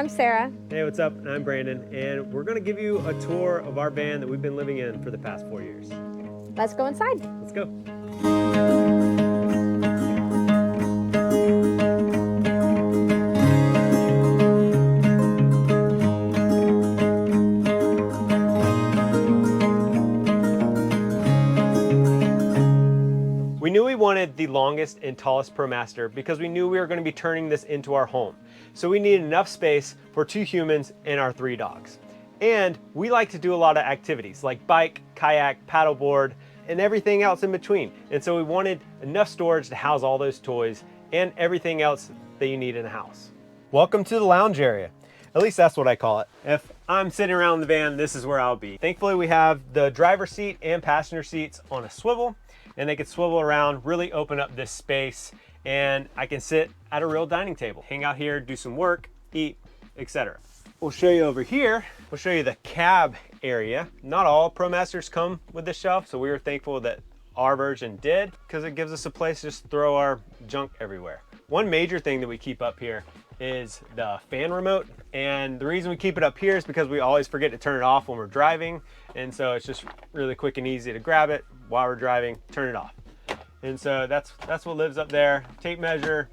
I'm Sarah. Hey, what's up? And I'm Brandon, and we're going to give you a tour of our van that we've been living in for the past 4 years. Let's go inside. Let's go. We knew we wanted the longest and tallest ProMaster because we knew we were going to be turning this into our home. So we needed enough space for 2 humans and our 3 dogs. And we like to do a lot of activities like bike, kayak, paddleboard, and everything else in between. And so we wanted enough storage to house all those toys and everything else that you need in a house. Welcome to the lounge area. At least that's what I call it. If I'm sitting around the van, this is where I'll be. Thankfully, we have the driver's seat and passenger seats on a swivel, and they can swivel around, really open up this space, and I can sit at a real dining table, hang out here, do some work, eat, etc. We'll show you over here. We'll show you the cab area. Not all ProMasters come with this shelf, so we were thankful that our version did, because it gives us a place to just throw our junk everywhere. One major thing that we keep up here is the fan remote, and the reason we keep it up here is because we always forget to turn it off when we're driving, and so it's just really quick and easy to grab it while we're driving, turn it off. And so that's what lives up there. Tape measure,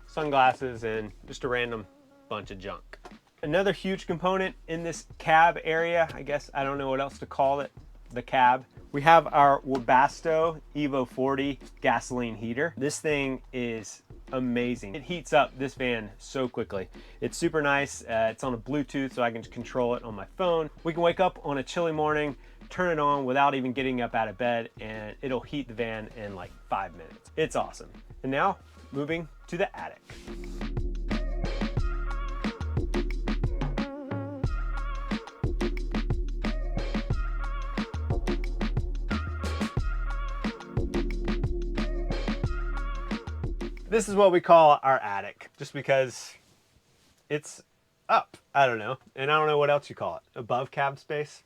sunglasses, and just a random bunch of junk. Another huge component in this cab area, I guess I don't know what else to call it, the cab. We have our Webasto Evo 40 gasoline heater. This thing is amazing. It heats up this van so quickly. It's super nice. It's on a Bluetooth, so I can control it on my phone. We can wake up on a chilly morning, turn it on without even getting up out of bed, and it'll heat the van in like 5 minutes. It's awesome. And now, moving to the attic. This is what we call our attic, just because it's up. I don't know. And I don't know what else you call it. Above cab space?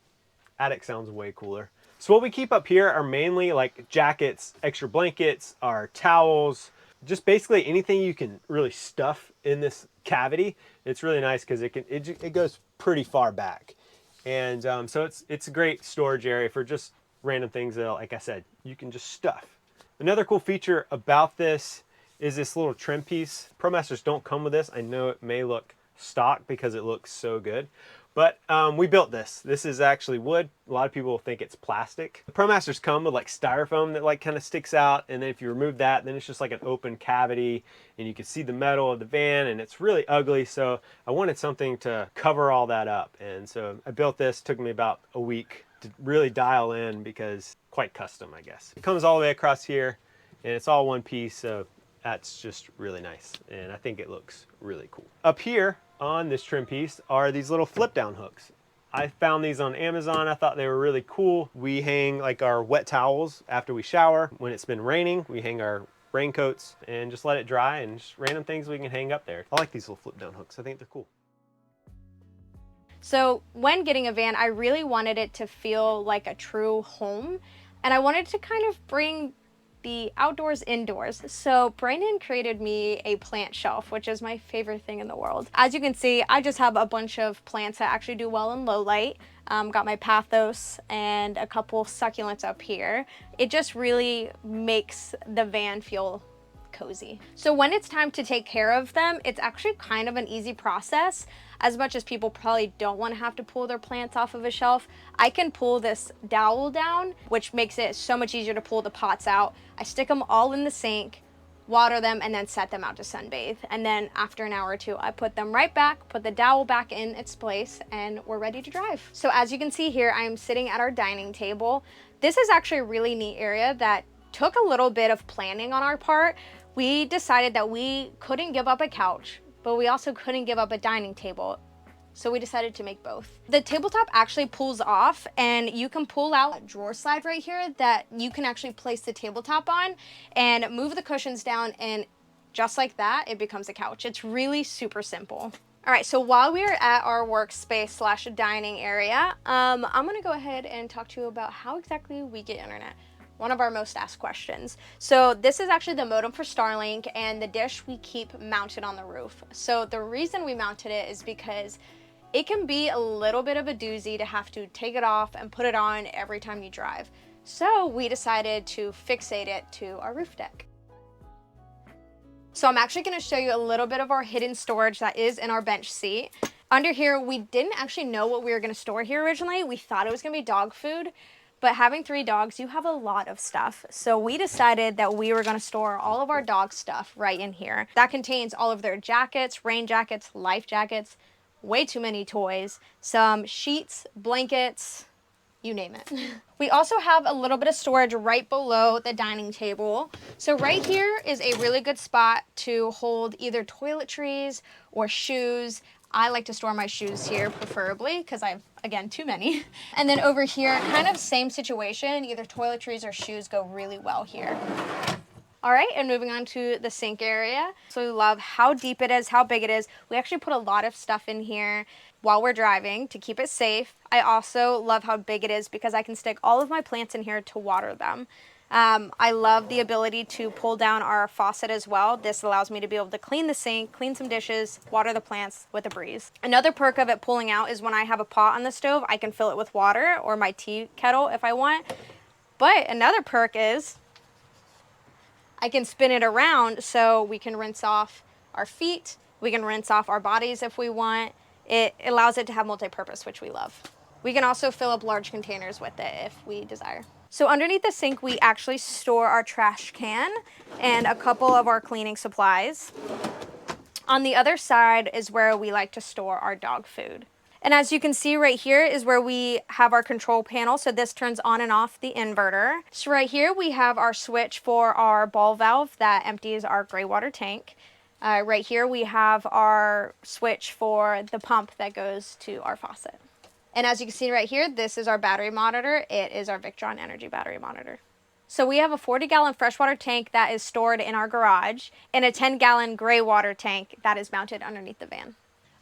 Attic sounds way cooler. So what we keep up here are mainly like jackets, extra blankets, our towels, just basically anything you can really stuff in this cavity. It's really nice because it goes pretty far back. And so it's a great storage area for just random things that, like I said, you can just stuff. Another cool feature about this is this little trim piece. ProMasters don't come with this. I know it may look stock because it looks so good, but we built this. This is actually wood. A lot of people think it's plastic. The ProMasters come with like styrofoam that like kind of sticks out, and then if you remove that, then it's just like an open cavity, and you can see the metal of the van, and it's really ugly. So I wanted something to cover all that up, and so I built this. Took me about a week to really dial in because quite custom, I guess. It comes all the way across here, and it's all one piece, so that's just really nice, and I think it looks really cool. Up here on this trim piece are these little flip down hooks. I found these on Amazon. I thought they were really cool. We hang like our wet towels after we shower. When it's been raining, we hang our raincoats and just let it dry, and just random things we can hang up there. I like these little flip down hooks. I think they're cool. So when getting a van, I really wanted it to feel like a true home, and I wanted to kind of bring the outdoors indoors. So Brandon created me a plant shelf, which is my favorite thing in the world. As you can see, I just have a bunch of plants that actually do well in low light. Got my pothos and a couple succulents up here. It just really makes the van feel cozy. So when it's time to take care of them, it's actually kind of an easy process. As much as people probably don't want to have to pull their plants off of a shelf, I can pull this dowel down, which makes it so much easier to pull the pots out. I stick them all in the sink, water them, and then set them out to sunbathe. And then after an hour or two, I put them right back, put the dowel back in its place, and we're ready to drive. So as you can see here, I am sitting at our dining table. This is actually a really neat area that took a little bit of planning on our part. We decided that we couldn't give up a couch, but we also couldn't give up a dining table. So we decided to make both. The tabletop actually pulls off, and you can pull out a drawer slide right here that you can actually place the tabletop on and move the cushions down, and just like that, it becomes a couch. It's really super simple. All right, so while we are at our workspace / dining area, I'm gonna go ahead and talk to you about how exactly we get internet. one of our most asked questions. So this is actually the modem for Starlink, and the dish we keep mounted on the roof. So the reason we mounted it is because it can be a little bit of a doozy to have to take it off and put it on every time you drive. So we decided to fixate it to our roof deck. So I'm actually going to show you a little bit of our hidden storage that is in our bench seat. Under here, we didn't actually know what we were going to store here originally. We thought it was going to be dog food, but having 3 dogs, you have a lot of stuff. So we decided that we were going to store all of our dog stuff right in here. That contains all of their jackets, rain jackets, life jackets, way too many toys, some sheets, blankets, you name it. We also have a little bit of storage right below the dining table. So right here is a really good spot to hold either toiletries or shoes. I like to store my shoes here preferably because I have, again, too many. And then over here, kind of same situation, either toiletries or shoes go really well here. All right, and moving on to the sink area. So we love how deep it is, how big it is. We actually put a lot of stuff in here while we're driving to keep it safe. I also love how big it is because I can stick all of my plants in here to water them. I love the ability to pull down our faucet as well. This allows me to be able to clean the sink, clean some dishes, water the plants with a breeze. Another perk of it pulling out is when I have a pot on the stove, I can fill it with water or my tea kettle if I want. But another perk is I can spin it around so we can rinse off our feet, we can rinse off our bodies if we want. It allows it to have multi-purpose, which we love. We can also fill up large containers with it if we desire. So underneath the sink, we actually store our trash can and a couple of our cleaning supplies. On the other side is where we like to store our dog food. And as you can see right here is where we have our control panel. So this turns on and off the inverter. So right here we have our switch for our ball valve that empties our gray water tank. Right here we have our switch for the pump that goes to our faucet. And as you can see right here, this is our battery monitor. It is our Victron Energy battery monitor. So we have a 40-gallon freshwater tank that is stored in our garage and a 10-gallon gray water tank that is mounted underneath the van.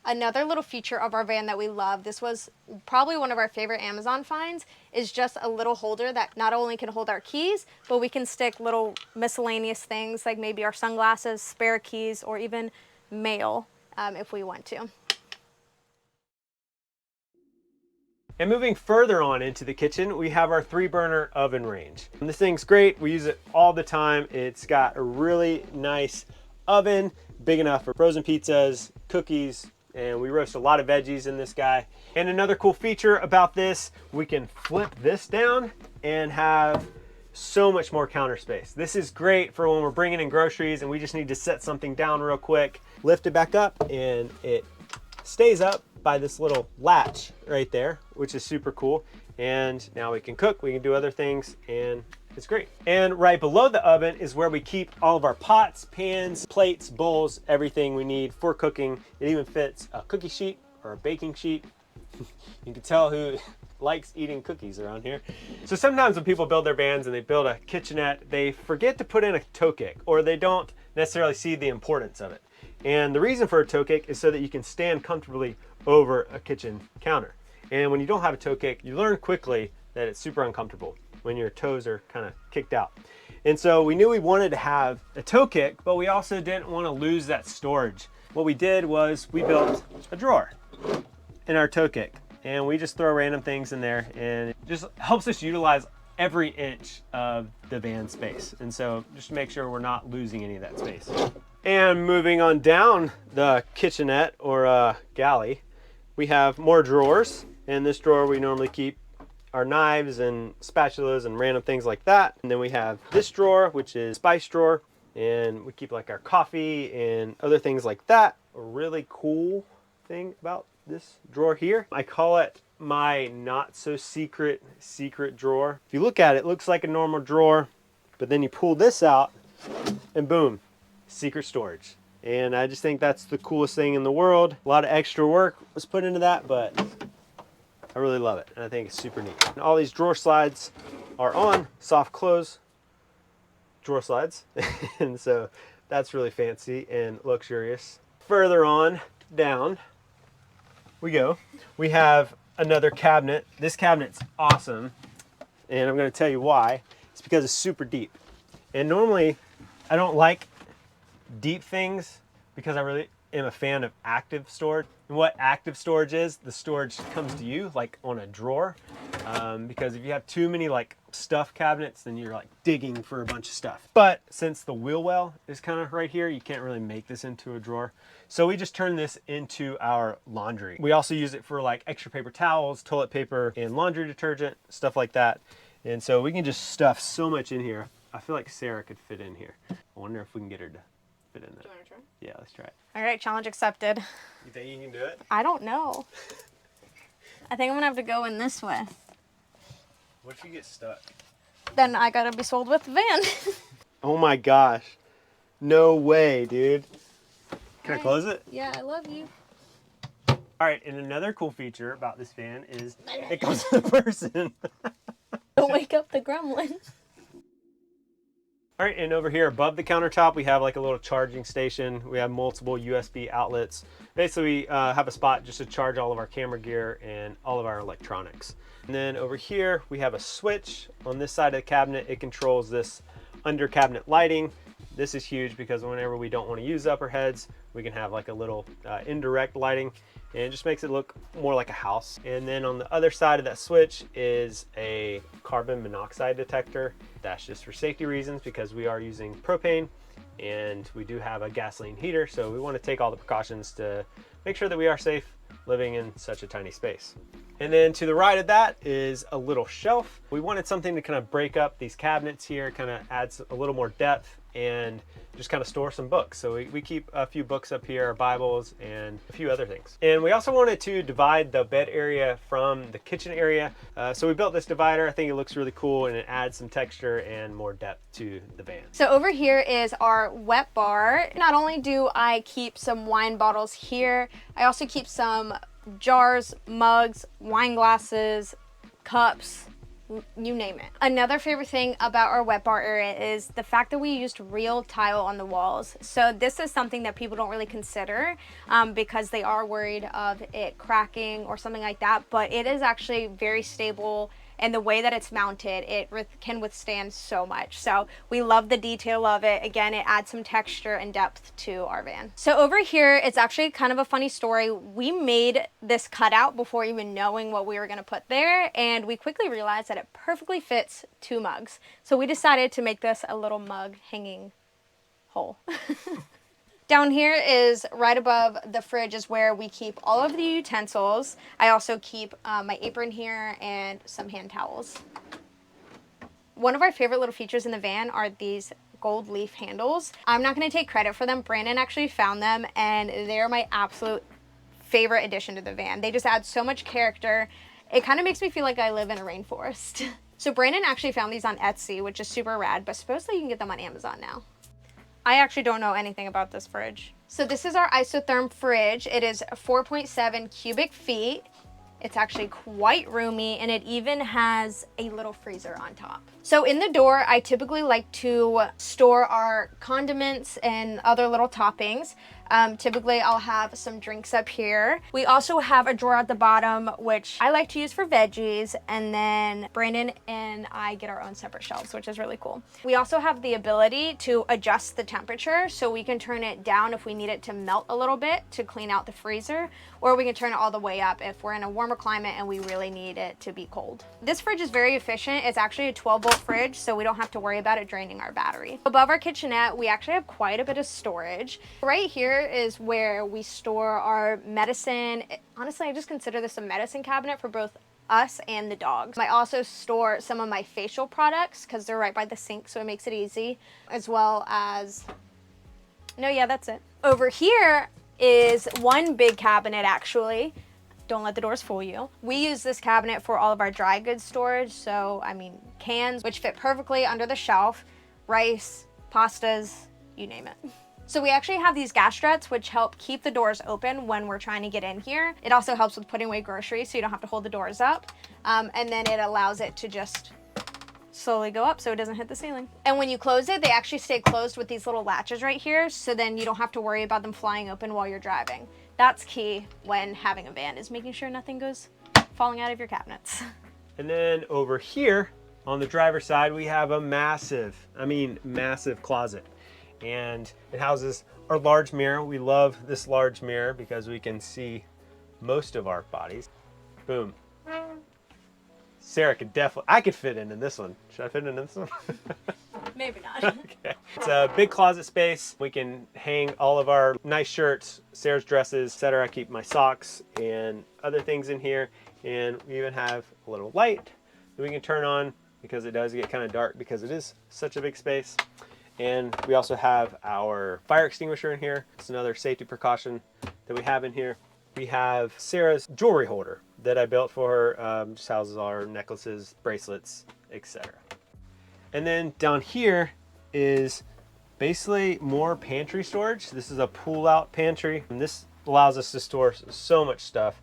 Another little feature of our van that we love, this was probably one of our favorite Amazon finds, is just a little holder that not only can hold our keys, but we can stick little miscellaneous things like maybe our sunglasses, spare keys, or even mail if we want to. And moving further on into the kitchen, we have our 3-burner oven range. And this thing's great. We use it all the time. It's got a really nice oven, big enough for frozen pizzas, cookies, and we roast a lot of veggies in this guy. And another cool feature about this, we can flip this down and have so much more counter space. This is great for when we're bringing in groceries and we just need to set something down real quick. Lift it back up and it stays up by this little latch right there, which is super cool. And now we can cook, we can do other things, and it's great. And right below the oven is where we keep all of our pots, pans, plates, bowls, everything we need for cooking. It even fits a cookie sheet or a baking sheet. You can tell who likes eating cookies around here. So sometimes when people build their vans and they build a kitchenette, they forget to put in a toe kick, or they don't necessarily see the importance of it. And the reason for a toe kick is so that you can stand comfortably over a kitchen counter. And when you don't have a toe kick, you learn quickly that it's super uncomfortable when your toes are kind of kicked out. And so we knew we wanted to have a toe kick, but we also didn't want to lose that storage. What we did was we built a drawer in our toe kick, and we just throw random things in there, and it just helps us utilize every inch of the van space. And so just to make sure we're not losing any of that space. And moving on down the kitchenette or galley, we have more drawers. In this drawer we normally keep our knives and spatulas and random things like that. And then we have this drawer, which is spice drawer, and we keep like our coffee and other things like that. A really cool thing about this drawer here, I call it my not so secret drawer. If you look at it, it looks like a normal drawer, but then you pull this out and boom, secret storage. And I just think that's the coolest thing in the world. A lot of extra work was put into that, but I really love it, and I think it's super neat. And all these drawer slides are on soft close drawer slides, and so that's really fancy and luxurious. Further on down we go. We have another cabinet. This cabinet's awesome, and I'm going to tell you why. It's because it's super deep. And normally I don't like deep things because I really am a fan of active storage. And what active storage is, the storage comes to you like on a drawer. Because if you have too many like stuff cabinets, then you're like digging for a bunch of stuff. But since the wheel well is kind of right here, you can't really make this into a drawer. So we just turn this into our laundry. We also use it for like extra paper towels, toilet paper, and laundry detergent, stuff like that. And so we can just stuff so much in here. I feel like Sarah could fit in here. I wonder if we can get her to fit in there. Do you want to try? Yeah, let's try it. All right, challenge accepted. You think you can do it? I don't know. I think I'm gonna have to go in this way. What if you get stuck? Then I gotta be sold with the van. Oh my gosh. No way, dude. Can I close it? Yeah, I love you. All right, and another cool feature about this van is it comes with a person. Don't wake up the gremlin. All right, and over here above the countertop, we have like a little charging station. We have multiple USB outlets. Basically, we have a spot just to charge all of our camera gear and all of our electronics. And then over here, we have a switch. On this side of the cabinet, it controls this under cabinet lighting. This is huge because whenever we don't want to use upper heads, we can have like a little indirect lighting, and it just makes it look more like a house. And then on the other side of that switch is a carbon monoxide detector. That's just for safety reasons because we are using propane and we do have a gasoline heater. So we want to take all the precautions to make sure that we are safe living in such a tiny space. And then to the right of that is a little shelf. We wanted something to kind of break up these cabinets here, kind of adds a little more depth and just kind of store some books. So we keep a few books up here, our Bibles, and a few other things. And we also wanted to divide the bed area from the kitchen area. So we built this divider. I think it looks really cool and it adds some texture and more depth to the van. So over here is our wet bar. Not only do I keep some wine bottles here, I also keep some jars, mugs, wine glasses, cups, you name it. Another favorite thing about our wet bar area is the fact that we used real tile on the walls. So this is something that people don't really consider because they are worried of it cracking or something like that, but it is actually very stable, and the way that it's mounted, it can withstand so much. So we love the detail of it. Again, it adds some texture and depth to our van. So over here, it's actually kind of a funny story. We made this cutout before even knowing what we were gonna put there, and we quickly realized that it perfectly fits 2 mugs. So we decided to make this a little mug hanging hole. Down here is right above the fridge is where we keep all of the utensils. I also keep my apron here and some hand towels. One of our favorite little features in the van are these gold leaf handles. I'm not gonna take credit for them. Brandon actually found them and they're my absolute favorite addition to the van. They just add so much character. It kind of makes me feel like I live in a rainforest. So Brandon actually found these on Etsy, which is super rad, but supposedly you can get them on Amazon now. I actually don't know anything about this fridge. So this is our isotherm fridge. It is 4.7 cubic feet. It's actually quite roomy, and it even has a little freezer on top. So in the door, I typically like to store our condiments and other little toppings. Typically I'll have some drinks up here. We also have a drawer at the bottom, which I like to use for veggies, and then Brandon and I get our own separate shelves, which is really cool. We also have the ability to adjust the temperature, so we can turn it down if we need it to melt a little bit to clean out the freezer, or we can turn it all the way up if we're in a warmer climate and we really need it to be cold. This fridge is very efficient. It's actually a 12-volt fridge, so we don't have to worry about it draining our battery. Above our kitchenette, we actually have quite a bit of storage. Right here is where we store our medicine. Honestly, I just consider this a medicine cabinet for both us and the dogs. I also store some of my facial products because they're right by the sink, so it makes it easy, as well as, no, yeah, that's it. Over here is one big cabinet actually. Don't let the doors fool you. We use this cabinet for all of our dry goods storage. So, I mean, cans, which fit perfectly under the shelf, rice, pastas, you name it. So we actually have these gas struts, which help keep the doors open when we're trying to get in here. It also helps with putting away groceries, so you don't have to hold the doors up. And then it allows it to just slowly go up so it doesn't hit the ceiling. And when you close it, they actually stay closed with these little latches right here, so then you don't have to worry about them flying open while you're driving. That's key when having a van, is making sure nothing goes falling out of your cabinets. And then over here On the driver's side, we have a massive, I mean massive closet. And it houses our large mirror. We love this large mirror because we can see most of our bodies. Boom. Sarah could definitely, I could fit in this one. Should I fit in this one? Maybe not. Okay. It's a big closet space. We can hang all of our nice shirts, Sarah's dresses, etc. I keep my socks and other things in here. And we even have a little light that we can turn on because it does get kind of dark because it is such a big space. And we also have our fire extinguisher in here. It's another safety precaution that we have in here. We have Sarah's jewelry holder that I built for her. Just houses our necklaces, bracelets, etc. And then down here is basically more pantry storage. This is a pull-out pantry, and this allows us to store so much stuff.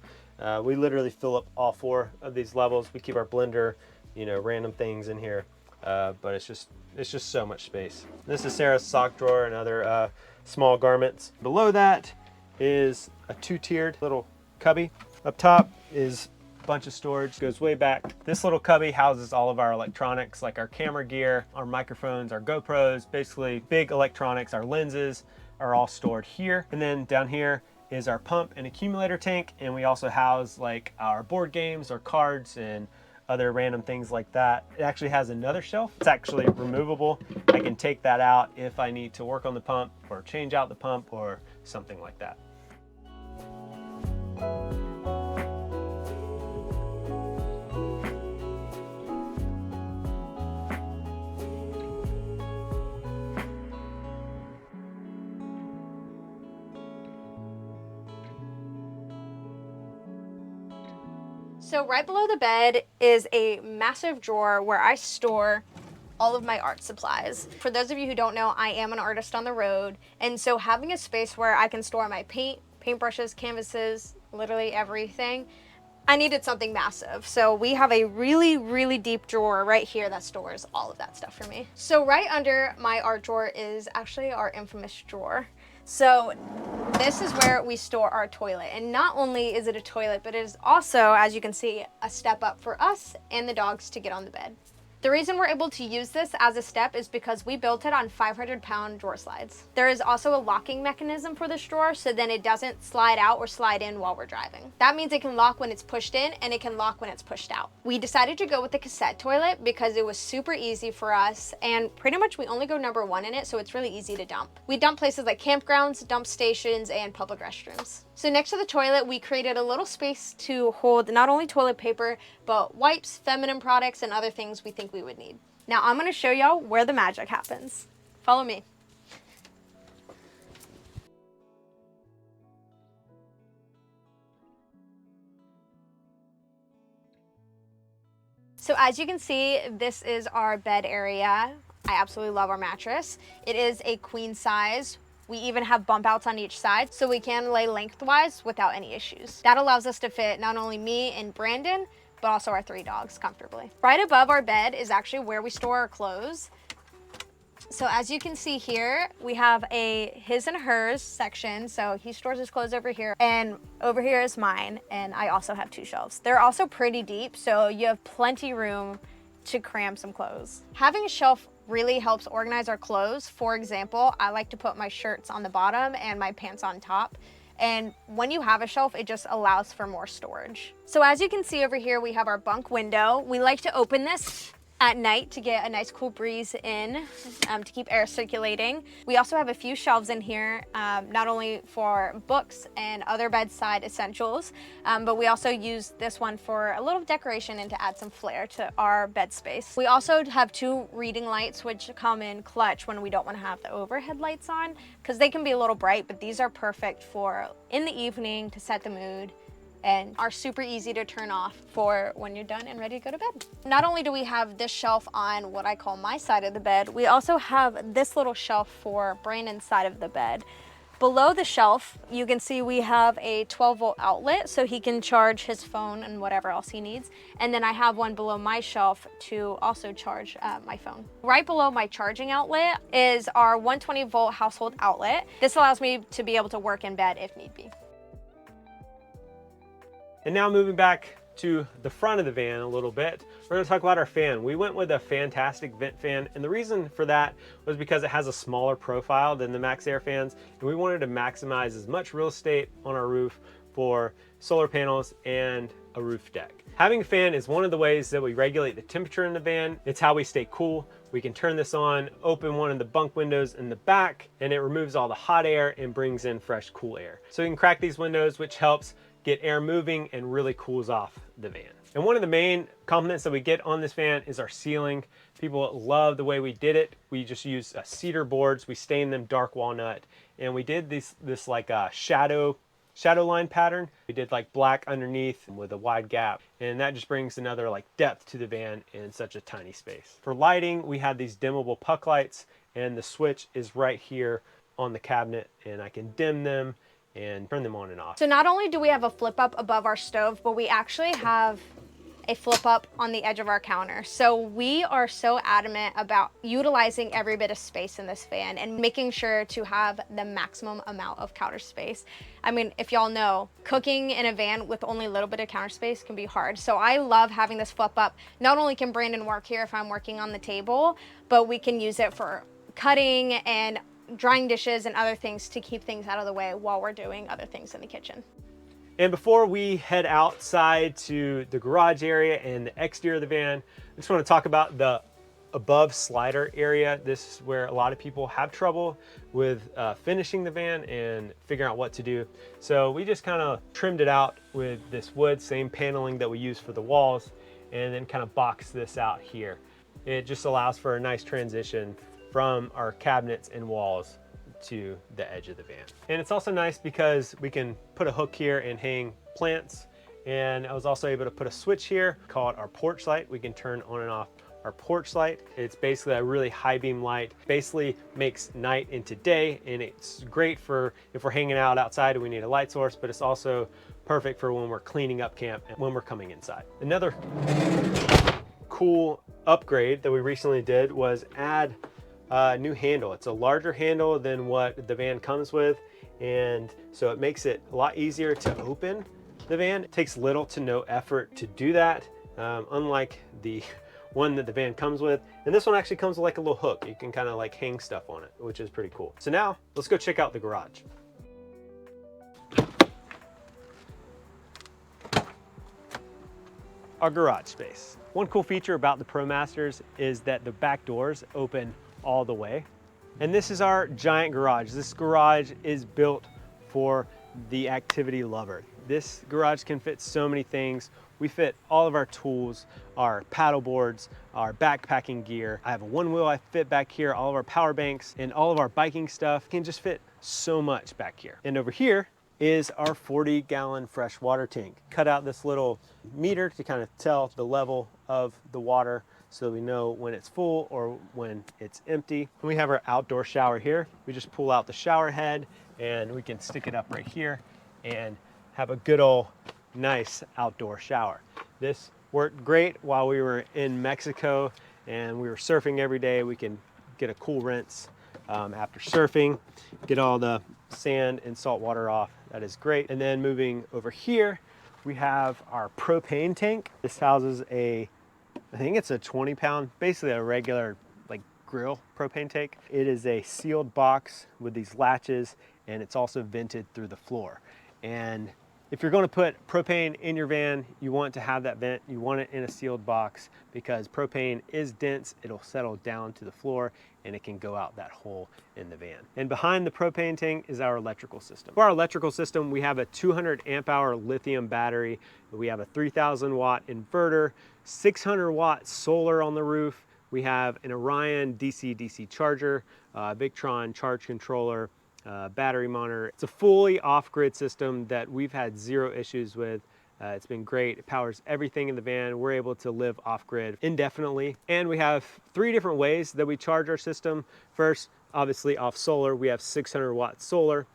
We literally fill up all 4 of these levels. We keep our blender, you know, random things in here, but it's just so much space. This is Sarah's sock drawer and other small garments. Below that is a 2-tiered little cubby. Up top is a bunch of storage, goes way back. This little cubby houses all of our electronics, like our camera gear, our microphones, our GoPros, basically big electronics, our lenses are all stored here. And then down here is our pump and accumulator tank, and we also house like our board games or cards and other random things like that. It actually has another shelf. It's actually removable. I can take that out if I need to work on the pump or change out the pump or something like that. So right below the bed is a massive drawer where I store all of my art supplies. For those of you who don't know, I am an artist on the road, and so having a space where I can store my paintbrushes, canvases, literally everything, I needed something massive. So we have a really, really deep drawer right here that stores all of that stuff for me. So right under my art drawer is actually our infamous drawer. So this is where we store our toilet. And not only is it a toilet, but it is also, as you can see, a step up for us and the dogs to get on the bed. The reason we're able to use this as a step is because we built it on 500-pound drawer slides. There is also a locking mechanism for this drawer, so then it doesn't slide out or slide in while we're driving. That means it can lock when it's pushed in and it can lock when it's pushed out. We decided to go with the cassette toilet because it was super easy for us, and pretty much we only go #1 in it, so it's really easy to dump. We dump places like campgrounds, dump stations, and public restrooms. So next to the toilet, we created a little space to hold not only toilet paper, but wipes, feminine products, and other things we think we would need. Now I'm gonna show y'all where the magic happens. Follow me. So as you can see, this is our bed area. I absolutely love our mattress. It is a queen size. We even have bump outs on each side, so we can lay lengthwise without any issues. That allows us to fit not only me and Brandon, but also our 3 dogs comfortably. Right above our bed is actually where we store our clothes. So as you can see here, we have a his and hers section. So he stores his clothes over here, and over here is mine. And I also have 2 shelves. They're also pretty deep, so you have plenty room to cram some clothes. Having a shelf really helps organize our clothes. For example, I like to put my shirts on the bottom and my pants on top. And when you have a shelf, it just allows for more storage. So as you can see over here, we have our bunk window. We like to open this at night to get a nice cool breeze in, to keep air circulating. We also have a few shelves in here, not only for books and other bedside essentials, but we also use this one for a little decoration and to add some flair to our bed space. We also have 2 reading lights, which come in clutch when we don't want to have the overhead lights on, because they can be a little bright, but these are perfect for in the evening to set the mood, and are super easy to turn off for when you're done and ready to go to bed. Not only do we have this shelf on what I call my side of the bed, we also have this little shelf for Brandon's side of the bed. Below the shelf, you can see we have a 12-volt outlet so he can charge his phone and whatever else he needs. And then I have one below my shelf to also charge my phone. Right below my charging outlet is our 120-volt household outlet. This allows me to be able to work in bed if need be. And now moving back to the front of the van a little bit, we're gonna talk about our fan. We went with a fantastic vent fan, and the reason for that was because it has a smaller profile than the Max Air fans, and we wanted to maximize as much real estate on our roof for solar panels and a roof deck. Having a fan is one of the ways that we regulate the temperature in the van. It's how we stay cool. We can turn this on, open one of the bunk windows in the back, and it removes all the hot air and brings in fresh, cool air. So you can crack these windows, which helps get air moving and really cools off the van. And one of the main compliments that we get on this van is our ceiling. People love the way we did it. We just used cedar boards. We stained them dark walnut, and we did this like a shadow line pattern. We did like black underneath with a wide gap, and that just brings another like depth to the van in such a tiny space. For lighting, we had these dimmable puck lights, and the switch is right here on the cabinet, and I can dim them and turn them on and off. So not only do we have a flip up above our stove, but we actually have a flip up on the edge of our counter. So we are so adamant about utilizing every bit of space in this van and making sure to have the maximum amount of counter space. I mean, if y'all know, cooking in a van with only a little bit of counter space can be hard. So I love having this flip up. Not only can Brandon work here if I'm working on the table, but we can use it for cutting and drying dishes and other things to keep things out of the way while we're doing other things in the kitchen. And before we head outside to the garage area and the exterior of the van, I just want to talk about the above slider area. This is where a lot of people have trouble with finishing the van and figuring out what to do. So we just kind of trimmed it out with this wood, same paneling that we use for the walls, and then kind of boxed this out here. It just allows for a nice transition from our cabinets and walls to the edge of the van. And it's also nice because we can put a hook here and hang plants. And I was also able to put a switch here called our porch light. We can turn on and off our porch light. It's basically a really high beam light, basically makes night into day, and it's great for if we're hanging out outside and we need a light source, but it's also perfect for when we're cleaning up camp and when we're coming inside. Another cool upgrade that we recently did was add a new handle. It's a larger handle than what the van comes with, and so it makes it a lot easier to open the van. It takes little to no effort to do that, unlike the one that the van comes with. And this one actually comes with like a little hook. You can kind of like hang stuff on it, which is pretty cool. So now let's go check out the garage. Our garage space. One cool feature about the ProMasters is that the back doors open all the way. And this is our giant garage. This garage is built for the activity lover. This garage can fit so many things. We fit all of our tools, our paddle boards, our backpacking gear. I have a one wheel I fit back here, all of our power banks, and all of our biking stuff can just fit so much back here. And over here is our 40-gallon fresh water tank. Cut out this little meter to kind of tell the level of the water so we know when it's full or when it's empty. And we have our outdoor shower here. We just pull out the shower head and we can stick it up right here and have a good old nice outdoor shower. This worked great while we were in Mexico and we were surfing every day. We can get a cool rinse after surfing, get all the sand and salt water off. That is great. And then moving over here, we have our propane tank. This houses I think it's a 20-pound, basically a regular like grill propane tank. It is a sealed box with these latches, and it's also vented through the floor. And if you're going to put propane in your van, you want to have that vent. You want it in a sealed box because propane is dense. It'll settle down to the floor and it can go out that hole in the van. And behind the propane tank is our electrical system. For our electrical system, we have a 200 amp hour lithium battery. We have a 3,000 watt inverter, 600 watt solar on the roof. We have an Orion DC-DC charger, Victron charge controller, battery monitor. It's a fully off-grid system that we've had zero issues with. It's been great. It powers everything in the van. We're able to live off-grid indefinitely. And we have 3 different ways that we charge our system. First, obviously off solar. We have 600 watt solar.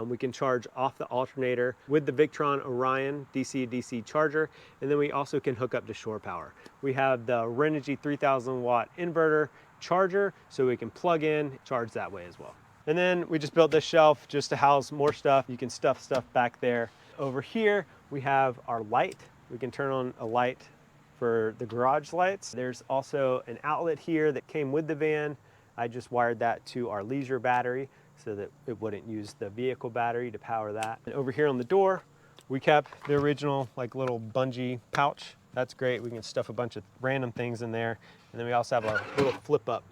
We can charge off the alternator with the Victron Orion DC-DC charger. And then we also can hook up to shore power. We have the Renogy 3000 watt inverter charger, so we can plug in, charge that way as well. And then we just built this shelf just to house more stuff. You can stuff stuff back there. Over here, we have our light. we can turn on a light for the garage lights. There's also an outlet here that came with the van. I just wired that to our leisure battery so that it wouldn't use the vehicle battery to power that. And over here on the door, we kept the original like little bungee pouch. That's great. We can stuff a bunch of random things in there. And then we also have a little flip up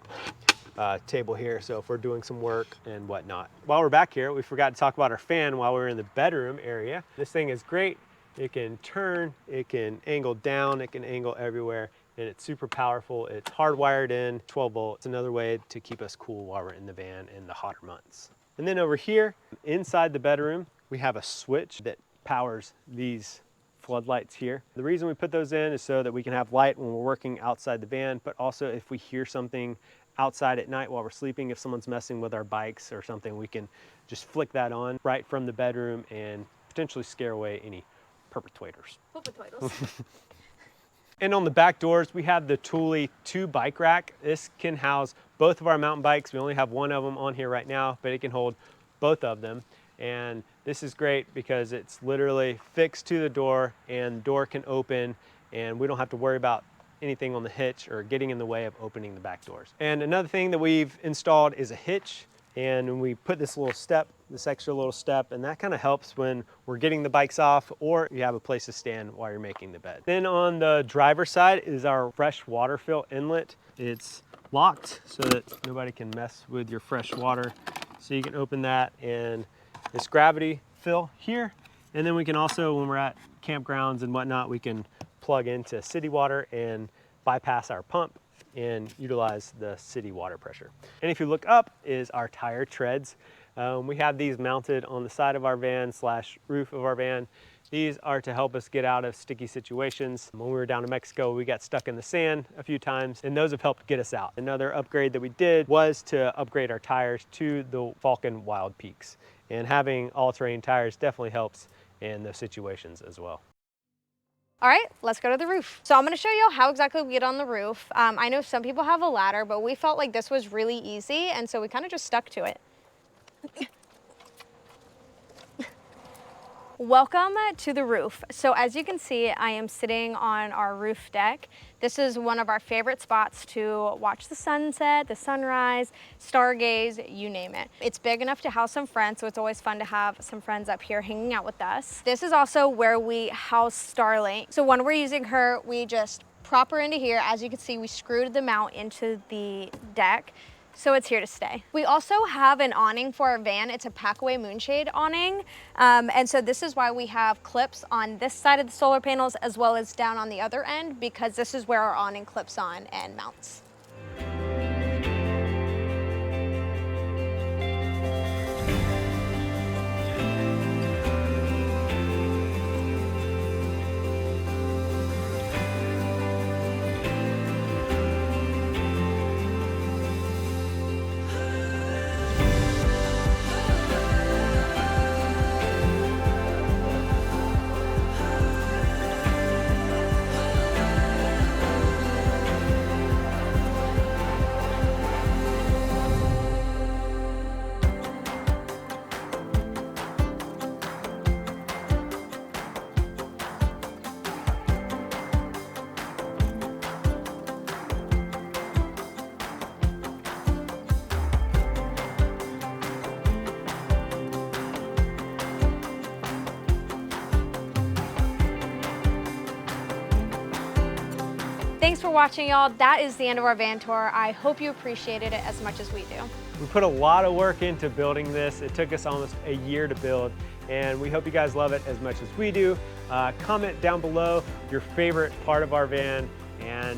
table here, so if we're doing some work and whatnot. While we're back here, we forgot to talk about our fan while we were in the bedroom area. This thing is great. It can turn, it can angle down, it can angle everywhere, and it's super powerful. It's hardwired in, 12 volt. It's another way to keep us cool while we're in the van in the hotter months. And then over here, inside the bedroom, we have a switch that powers these floodlights here. The reason we put those in is so that we can have light when we're working outside the van, but also if we hear something outside at night while we're sleeping, if someone's messing with our bikes or something, we can just flick that on right from the bedroom and potentially scare away any perpetrators. And on the back doors, we have the Thule 2 bike rack. This can house both of our mountain bikes. We only have one of them on here right now, but it can hold both of them. And this is great because it's literally fixed to the door and the door can open and we don't have to worry about anything on the hitch or getting in the way of opening the back doors. And another thing that we've installed is a hitch. And we put this little step, this extra little step, and that kind of helps when we're getting the bikes off or you have a place to stand while you're making the bed. Then on the driver's side is our fresh water fill inlet. It's locked so that nobody can mess with your fresh water. So you can open that and this gravity fill here. And then we can also, when we're at campgrounds and whatnot, we can plug into city water and bypass our pump and utilize the city water pressure. And if you look up is our tire treads. We have these mounted on the side of our van / roof of our van. These are to help us get out of sticky situations. When we were down in Mexico, we got stuck in the sand a few times and those have helped get us out. Another upgrade that we did was to upgrade our tires to the Falcon Wild Peaks. And having all-terrain tires definitely helps in those situations as well. All right, let's go to the roof. So I'm gonna show you how exactly we get on the roof. I know some people have a ladder, but we felt like this was really easy, and so we kind of just stuck to it. Welcome to the roof. So as you can see, I am sitting on our roof deck. This is one of our favorite spots to watch the sunset, the sunrise, stargaze, you name it. It's big enough to house some friends, so it's always fun to have some friends up here hanging out with us. This is also where we house Starling. So when we're using her, we just prop her into here. As you can see, we screwed the mount into the deck. So it's here to stay. We also have an awning for our van. It's a Packaway moonshade awning. And so this is why we have clips on this side of the solar panels as well as down on the other end, because this is where our awning clips on and mounts. Thanks for watching, y'all. That is the end of our van tour. I hope you appreciated it as much as we do. We put a lot of work into building this. It took us almost a year to build, and we hope you guys love it as much as we do. Comment down below your favorite part of our van, and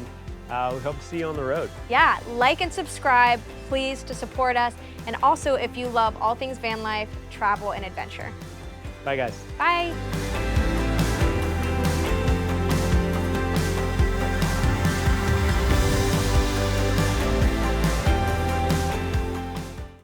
we hope to see you on the road. Yeah, like and subscribe, please, to support us. And also, if you love all things van life, travel, and adventure. Bye, guys. Bye.